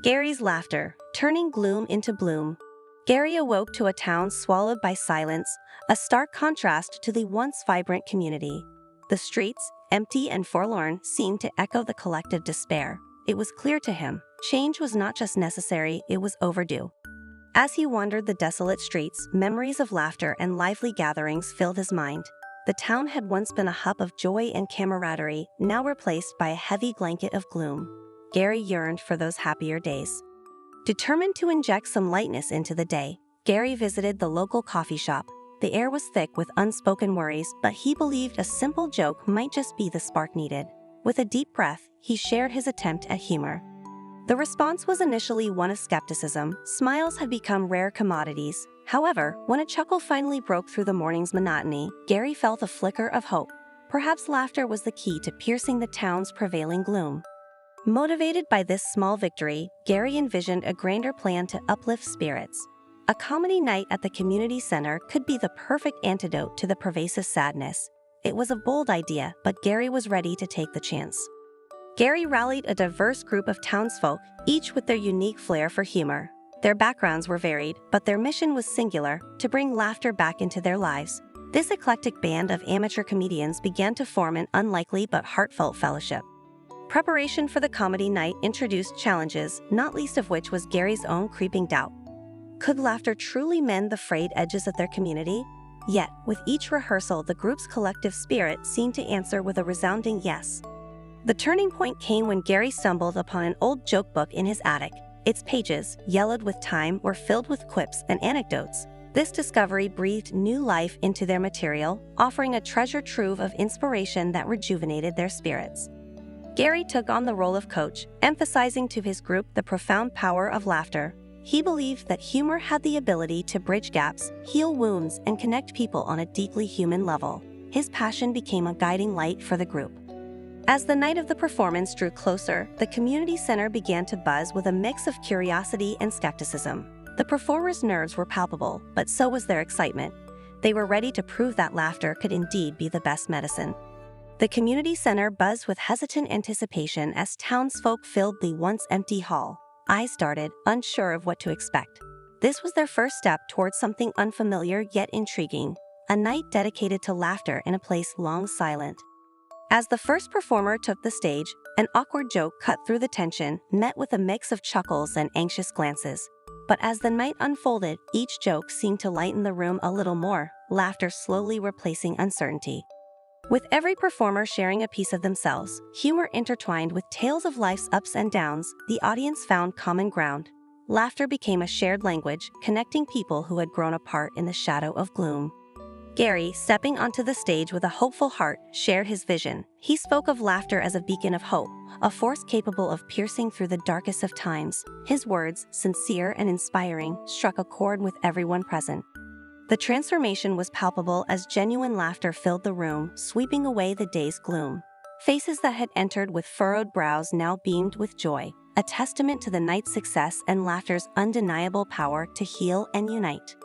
Gary's laughter, turning gloom into bloom. Gary awoke to a town swallowed by silence, a stark contrast to the once vibrant community. The streets, empty and forlorn, seemed to echo the collective despair. It was clear to him, change was not just necessary, it was overdue. As he wandered the desolate streets, memories of laughter and lively gatherings filled his mind. The town had once been a hub of joy and camaraderie, now replaced by a heavy blanket of gloom. Gary yearned for those happier days. Determined to inject some lightness into the day, Gary visited the local coffee shop. The air was thick with unspoken worries, but he believed a simple joke might just be the spark needed. With a deep breath, he shared his attempt at humor. The response was initially one of skepticism. Smiles had become rare commodities. However, when a chuckle finally broke through the morning's monotony, Gary felt a flicker of hope. Perhaps laughter was the key to piercing the town's prevailing gloom. Motivated by this small victory, Gary envisioned a grander plan to uplift spirits. A comedy night at the community center could be the perfect antidote to the pervasive sadness. It was a bold idea, but Gary was ready to take the chance. Gary rallied a diverse group of townsfolk, each with their unique flair for humor. Their backgrounds were varied, but their mission was singular: to bring laughter back into their lives. This eclectic band of amateur comedians began to form an unlikely but heartfelt fellowship. Preparation for the comedy night introduced challenges, not least of which was Gary's own creeping doubt. Could laughter truly mend the frayed edges of their community? Yet, with each rehearsal, the group's collective spirit seemed to answer with a resounding yes. The turning point came when Gary stumbled upon an old joke book in his attic. Its pages, yellowed with time, were filled with quips and anecdotes. This discovery breathed new life into their material, offering a treasure trove of inspiration that rejuvenated their spirits. Gary took on the role of coach, emphasizing to his group the profound power of laughter. He believed that humor had the ability to bridge gaps, heal wounds, and connect people on a deeply human level. His passion became a guiding light for the group. As the night of the performance drew closer, the community center began to buzz with a mix of curiosity and skepticism. The performers' nerves were palpable, but so was their excitement. They were ready to prove that laughter could indeed be the best medicine. The community center buzzed with hesitant anticipation as townsfolk filled the once empty hall. Eyes darted, unsure of what to expect. This was their first step towards something unfamiliar yet intriguing, a night dedicated to laughter in a place long silent. As the first performer took the stage, an awkward joke cut through the tension, met with a mix of chuckles and anxious glances. But as the night unfolded, each joke seemed to lighten the room a little more, laughter slowly replacing uncertainty. With every performer sharing a piece of themselves, humor intertwined with tales of life's ups and downs, the audience found common ground. Laughter became a shared language, connecting people who had grown apart in the shadow of gloom. Gary, stepping onto the stage with a hopeful heart, shared his vision. He spoke of laughter as a beacon of hope, a force capable of piercing through the darkest of times. His words, sincere and inspiring, struck a chord with everyone present. The transformation was palpable as genuine laughter filled the room, sweeping away the day's gloom. Faces that had entered with furrowed brows now beamed with joy, a testament to the night's success and laughter's undeniable power to heal and unite.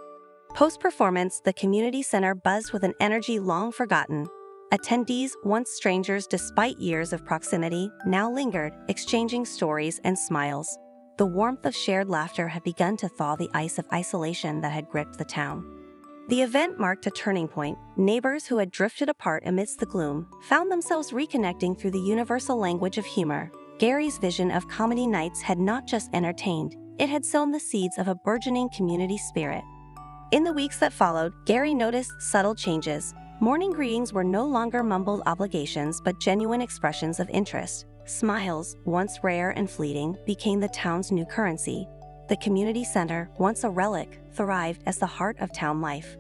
Post-performance, the community center buzzed with an energy long forgotten. Attendees, once strangers despite years of proximity, now lingered, exchanging stories and smiles. The warmth of shared laughter had begun to thaw the ice of isolation that had gripped the town. The event marked a turning point. Neighbors who had drifted apart amidst the gloom found themselves reconnecting through the universal language of humor. Gary's vision of comedy nights had not just entertained, it had sown the seeds of a burgeoning community spirit. In the weeks that followed, Gary noticed subtle changes. Morning greetings were no longer mumbled obligations but genuine expressions of interest. Smiles, once rare and fleeting, became the town's new currency. The community center, once a relic, thrived as the heart of town life.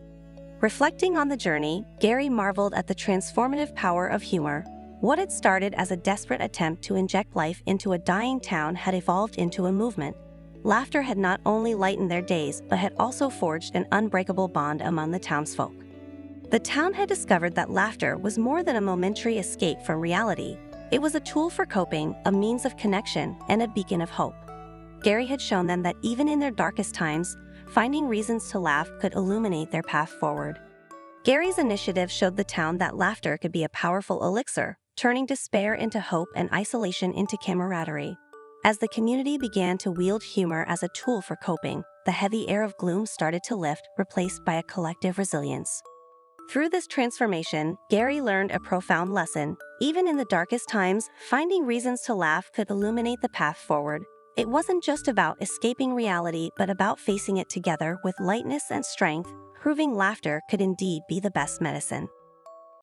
Reflecting on the journey, Gary marveled at the transformative power of humor. What had started as a desperate attempt to inject life into a dying town had evolved into a movement. Laughter had not only lightened their days but had also forged an unbreakable bond among the townsfolk. The town had discovered that laughter was more than a momentary escape from reality. It was a tool for coping, a means of connection, and a beacon of hope. Gary had shown them that even in their darkest times, finding reasons to laugh could illuminate their path forward. Gary's initiative showed the town that laughter could be a powerful elixir, turning despair into hope and isolation into camaraderie. As the community began to wield humor as a tool for coping, the heavy air of gloom started to lift, replaced by a collective resilience. Through this transformation, Gary learned a profound lesson. Even in the darkest times, finding reasons to laugh could illuminate the path forward. It wasn't just about escaping reality, but about facing it together with lightness and strength, proving laughter could indeed be the best medicine.